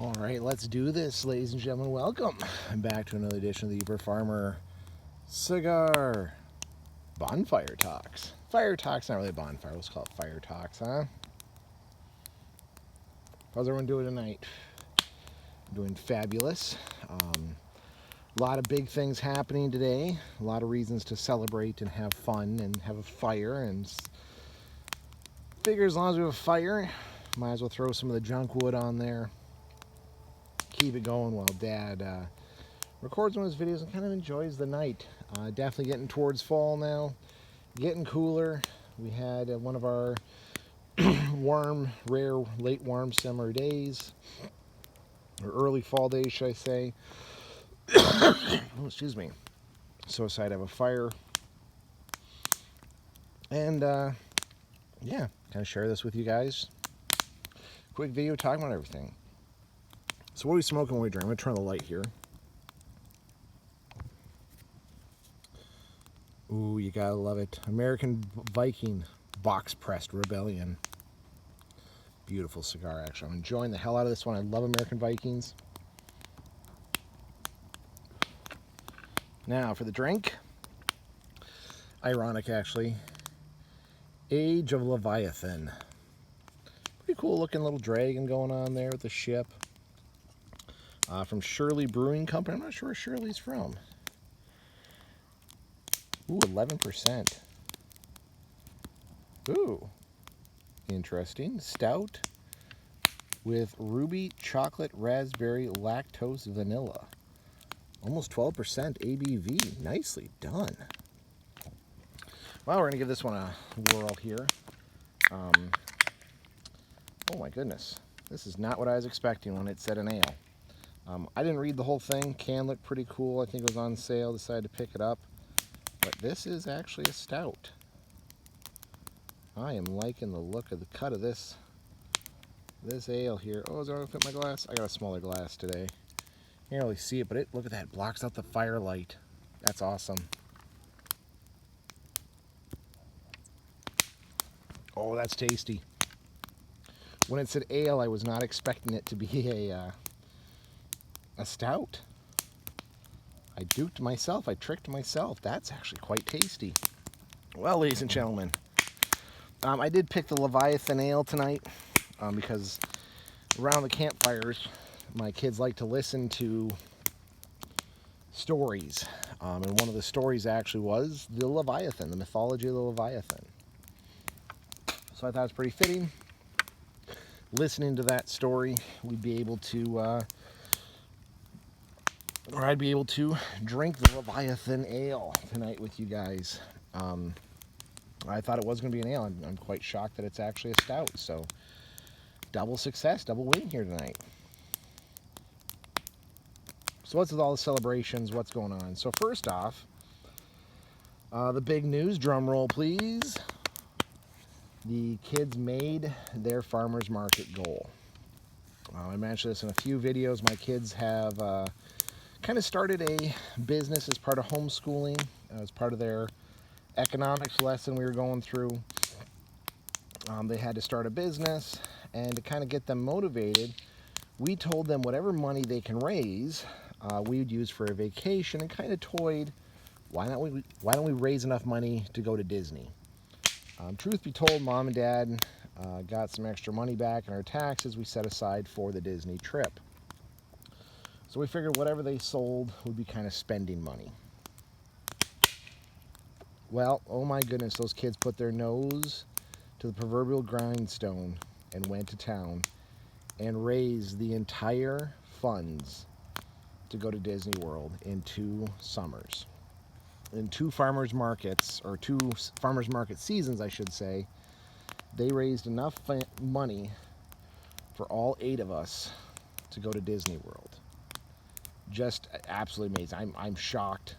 All right, let's do this, ladies and gentlemen. Welcome back to another edition of the Uber Farmer Cigar Bonfire Talks. Fire Talks, not really a bonfire. Let's call it Fire Talks, huh? How's everyone doing tonight? Doing fabulous. A lot of big things happening today. A lot of reasons to celebrate and have fun and have a fire. And figure as long as we have a fire, might as well throw some of the junk wood on there. Keep it going while Dad records one of his videos and kind of enjoys the night. Definitely getting towards fall now, getting cooler. We had one of our rare late warm summer days, or early fall days, should I say. Oh, excuse me. So excited to have a fire. And yeah, kind of share this with you guys. Quick video talking about everything. So what are we smoking when we drink? I'm going to turn the light here. Ooh, you gotta love it. American Viking Box Pressed Rebellion. Beautiful cigar, actually. I'm enjoying the hell out of this one. I love American Vikings. Now, for the drink. Ironic, actually. Age of Leviathan. Pretty cool looking little dragon going on there with the ship. From Shirley Brewing Company. I'm not sure where Shirley's from. Ooh, 11%. Ooh. Interesting. Stout with ruby, chocolate, raspberry, lactose, vanilla. Almost 12% ABV. Nicely done. Well, we're going to give this one a whirl here. Oh my goodness. This is not what I was expecting when it said an ale. I didn't read the whole thing. Can looked pretty cool. I think it was on sale. Decided to pick it up. But this is actually a stout. I am liking the look of the cut of this ale here. Oh, is it going to fit my glass? I got a smaller glass today. Can't really see it, but look at that. It blocks out the firelight. That's awesome. Oh, that's tasty. When it said ale, I was not expecting it to be a stout. I duped myself. I tricked myself. That's actually quite tasty. Well, ladies and gentlemen, I did pick the Leviathan Ale tonight because around the campfires, my kids like to listen to stories. And one of the stories actually was the Leviathan, the mythology of the Leviathan. So I thought it was pretty fitting. Listening to that story, we'd be able to, or I'd be able to drink the Leviathan Ale tonight with you guys. I thought it was going to be an ale. I'm quite shocked that it's actually a stout. So double success, double win here tonight. So what's with all the celebrations? What's going on? So first off, the big news, drum roll please. The kids made their farmer's market goal. I mentioned this in a few videos. My kids have kind of started a business as part of homeschooling, as part of their economics lesson we were going through. They had to start a business, and to kind of get them motivated, we told them whatever money they can raise, we would use for a vacation, and kind of toyed, why don't we raise enough money to go to Disney? Truth be told, Mom and Dad got some extra money back in our taxes we set aside for the Disney trip. So we figured whatever they sold would be kind of spending money. Well, oh my goodness, those kids put their nose to the proverbial grindstone and went to town and raised the entire funds to go to Disney World in 2 summers. In 2 farmers markets, or 2 farmers market seasons, I should say, they raised enough money for all 8 of us to go to Disney World. Just absolutely amazing. I'm shocked.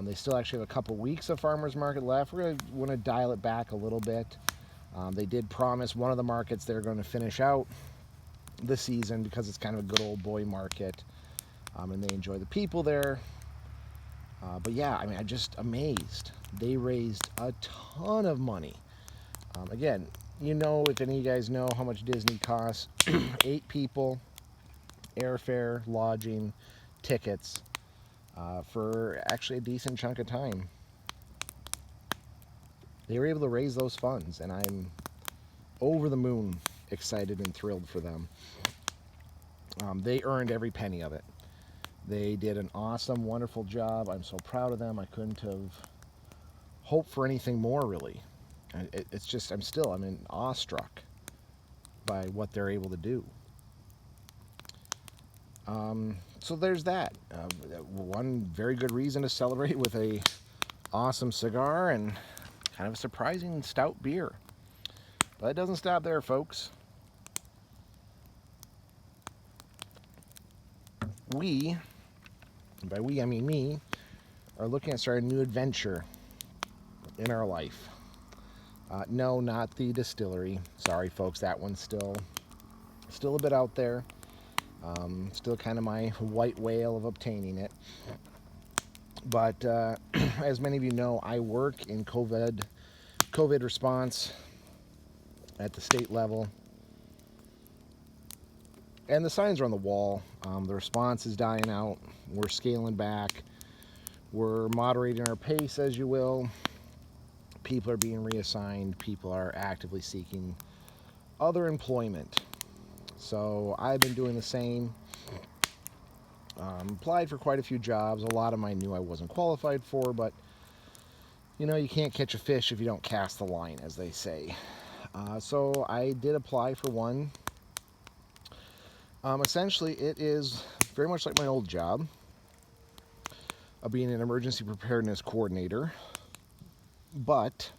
They still actually have a couple weeks of farmers market left. We're going to want to dial it back a little bit. They did promise one of the markets they're going to finish out the season because it's kind of a good old boy market, and they enjoy the people there. But yeah, I mean, I'm just amazed. They raised a ton of money. Again, you know, if any of you guys know how much Disney costs, 8 people, airfare, lodging, tickets for actually a decent chunk of time. They were able to raise those funds, and I'm over the moon excited and thrilled for them. They earned every penny of it. They did an awesome, wonderful job. I'm so proud of them. I couldn't have hoped for anything more, really. It's just, I'm awestruck by what they're able to do. So there's that. One very good reason to celebrate with a awesome cigar and kind of a surprising stout beer. But it doesn't stop there, folks. We, and by we I mean me, are looking at starting a new adventure in our life. No, not the distillery. Sorry, folks, that one's still a bit out there. Still kind of my white whale of obtaining it. But as many of you know, I work in COVID response at the state level. And the signs are on the wall. The response is dying out. We're scaling back. We're moderating our pace, as you will. People are being reassigned. People are actively seeking other employment. So I've been doing the same. Applied for quite a few jobs. A lot of them I knew I wasn't qualified for, but you know, you can't catch a fish if you don't cast the line, as they say. So I did apply for one. Essentially, it is very much like my old job of being an emergency preparedness coordinator, but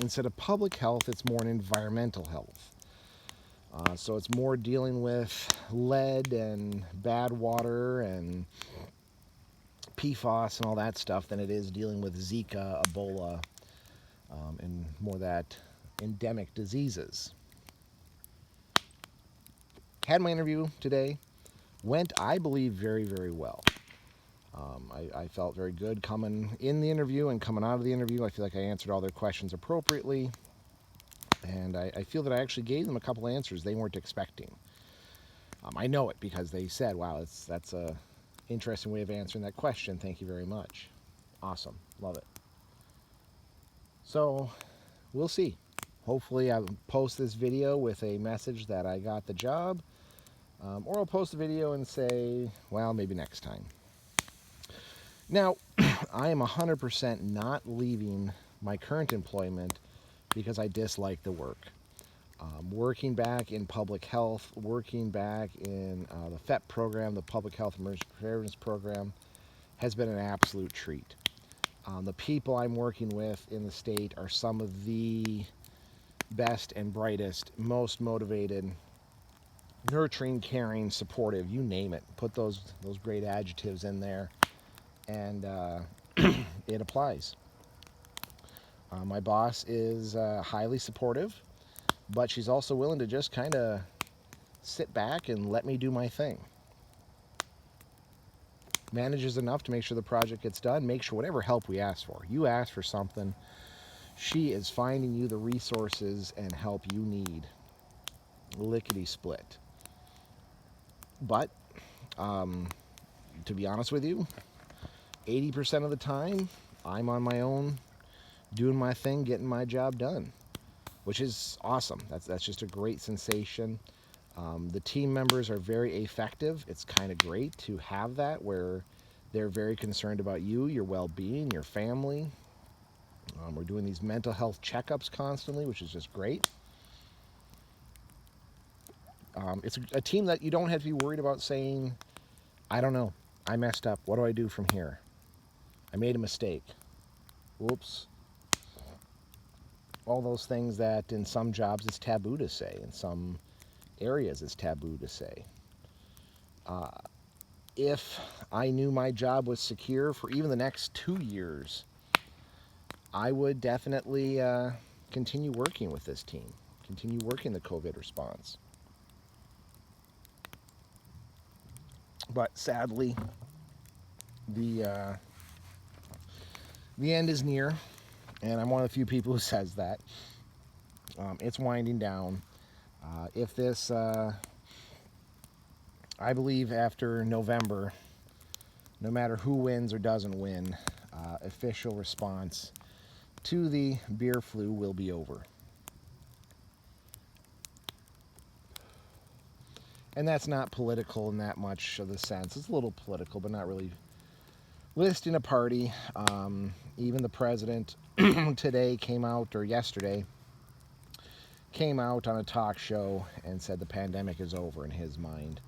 instead of public health, it's more an environmental health. So it's more dealing with lead and bad water and PFAS and all that stuff than it is dealing with Zika, Ebola, and more that endemic diseases. Had my interview today. Went, I believe, very, very well. I felt very good coming in the interview and coming out of the interview. I feel like I answered all their questions appropriately. And I feel that I actually gave them a couple answers they weren't expecting. I know it because they said, wow, that's a interesting way of answering that question. Thank you very much. Awesome. Love it. So we'll see. Hopefully I'll post this video with a message that I got the job. Or I'll post a video and say, well, maybe next time. Now, I am 100% not leaving my current employment because I dislike the work. Working back in public health, working back in the PhEP program, the Public Health Emergency Preparedness Program, has been an absolute treat. The people I'm working with in the state are some of the best and brightest, most motivated, nurturing, caring, supportive, you name it. Put those great adjectives in there, and it applies. My boss is highly supportive, but she's also willing to just kind of sit back and let me do my thing. Manages enough to make sure the project gets done, make sure whatever help we ask for. You ask for something, she is finding you the resources and help you need. Lickety split. But, to be honest with you, 80% of the time, I'm on my own, doing my thing, getting my job done, which is awesome. That's just a great sensation. The team members are very effective. It's kind of great to have that, where they're very concerned about you, your well-being, your family. We're doing these mental health checkups constantly, which is just great. It's a team that you don't have to be worried about saying, I don't know, I messed up. What do I do from here? I made a mistake. Whoops. All those things that in some jobs it's taboo to say, in some areas it's taboo to say. If I knew my job was secure for even the next 2 years, I would definitely continue working with this team, continue working the COVID response. But sadly, the end is near, and I'm one of the few people who says that. It's winding down. If this I believe after November, no matter who wins or doesn't win, official response to the beer flu will be over. And that's not political in that much of the sense. It's a little political, but not really listing a party. Even the president today came out, or yesterday, came out on a talk show and said the pandemic is over in his mind,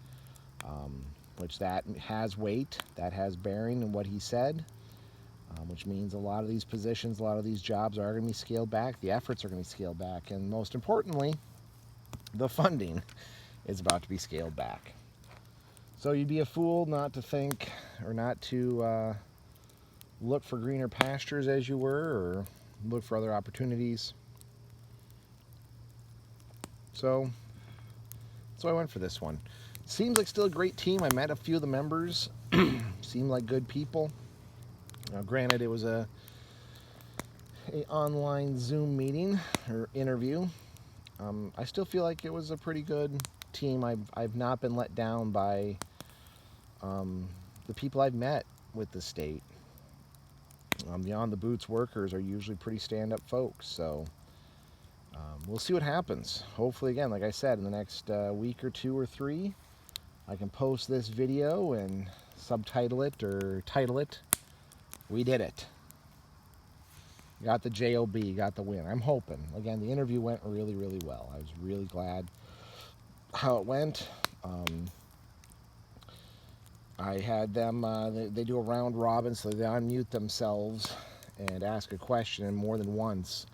which that has weight, that has bearing in what he said, which means a lot of these positions, a lot of these jobs are going to be scaled back, the efforts are going to be scaled back, and most importantly, the funding is about to be scaled back. So you'd be a fool not to think, or not to look for greener pastures as you were, or look for other opportunities. So I went for this one. Seems like still a great team. I met a few of the members. Seemed like good people. Now, granted, it was a online Zoom meeting or interview. I still feel like it was a pretty good team. I've not been let down by the people I've met with the state. The on the boots workers are usually pretty stand-up folks, so we'll see what happens. Hopefully, again, like I said, in the next week or 2 or 3, I can post this video and subtitle it or title it, "We Did It." Got the JOB, got the win. I'm hoping. Again, the interview went really, really well. I was really glad how it went. I had them, they do a round robin, so they unmute themselves and ask a question more than once.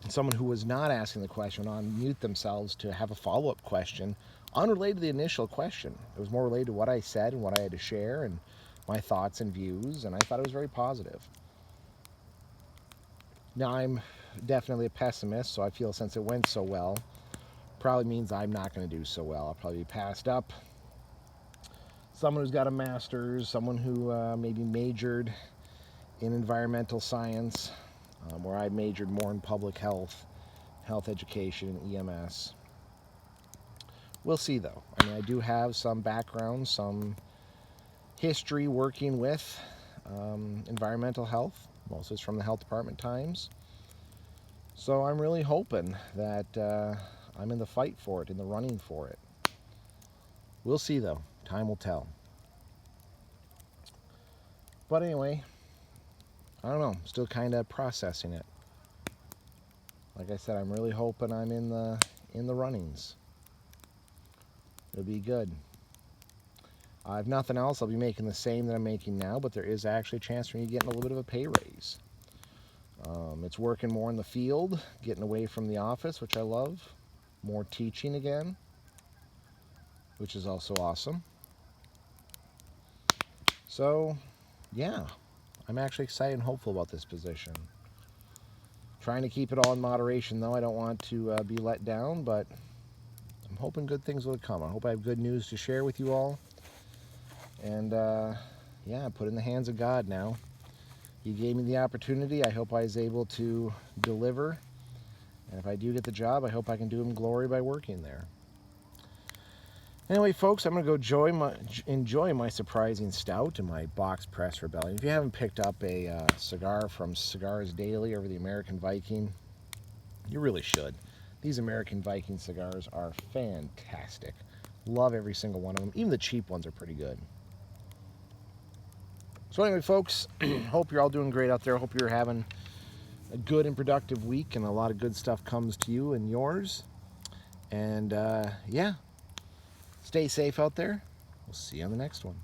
Someone who was not asking the question unmute themselves to have a follow-up question unrelated to the initial question. It was more related to what I said and what I had to share and my thoughts and views, and I thought it was very positive. Now, I'm definitely a pessimist, so I feel since it went so well, probably means I'm not going to do so well. I'll probably be passed up. Someone who's got a master's, someone who maybe majored in environmental science, where I majored more in public health, health education, and EMS. We'll see, though. I mean, I do have some background, some history working with environmental health. Most of it's from the Health Department Times. So I'm really hoping that I'm in the fight for it, in the running for it. We'll see, though. Time will tell. But anyway, I don't know. Still kind of processing it. Like I said, I'm really hoping I'm in the runnings. It'll be good. If nothing else, I'll be making the same that I'm making now, but there is actually a chance for me getting a little bit of a pay raise. It's working more in the field, getting away from the office, which I love. More teaching again, which is also awesome. So, yeah, I'm actually excited and hopeful about this position. Trying to keep it all in moderation, though. I don't want to be let down, but I'm hoping good things will come. I hope I have good news to share with you all. And, yeah, put it in the hands of God now. He gave me the opportunity. I hope I was able to deliver. And if I do get the job, I hope I can do him glory by working there. Anyway, folks, I'm going to go enjoy my surprising stout and my box press rebellion. If you haven't picked up a cigar from Cigars Daily over the American Viking, you really should. These American Viking cigars are fantastic. Love every single one of them. Even the cheap ones are pretty good. So anyway, folks, hope you're all doing great out there. Hope you're having a good and productive week and a lot of good stuff comes to you and yours. And, yeah. Stay safe out there. We'll see you on the next one.